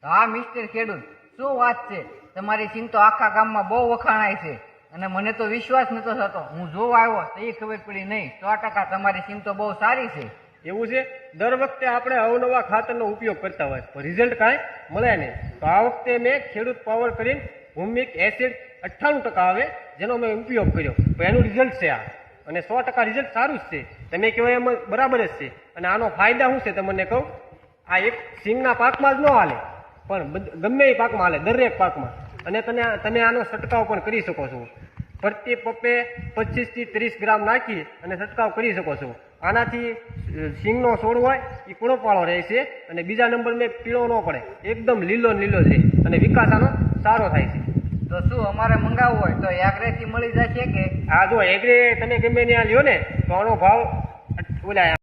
હા મિસ્ટર ખેડૂત, શું વાત છે? તમારી સિંગ તો આખા ગામમાં બહુ વખાણાય છે અને મને તો વિશ્વાસ નતો થતો. હું જોવા આવ્યો તો એ ખબર પડી નહીં. 100% તમારી સિંગ તો બહુ સારી છે. એવું છે? દર વખતે આપણે અવનવા ખાતરનો ઉપયોગ કરતા હોય પણ રિઝલ્ટ કાંઈ મળે નહીં. તો આ વખતે મેં ખેડૂત પાવર કરીને હુમિક એસિડ 98% આવે જેનો મેં ઉપયોગ કર્યો. તો એનું રિઝલ્ટ છે આ, અને 100% રિઝલ્ટ સારું જ છે. તમે કહેવાય એમ બરાબર જ છે. અને આનો ફાયદા શું છે તમને કહું. આ એક સિંગના પાકમાં જ ન હાલે, પણ ગમે એ પાકમાં હાલે, દરેક પાકમાં. અને તમે આનો છંટકાવ પણ કરી શકો છો. પ્રતિ પપ્પે 25 થી 30 ગ્રામ નાખી અને છંટકાવ કરી શકો છો. આનાથી સિંગનો છોડ હોય એ કૂણોપાળો રહે છે અને બીજા નંબર મેં પીળો ન પડે, એકદમ લીલો લીલો રહે અને વિકાસ આનો સારો થાય છે. તો શું અમારે મંગાવવું હોય તો એગ્રેથી મળી જશે કે? આ જો એગ્રે તમે ગમે ત્યાં લ્યો ને તો આનો ભાવ ઓલા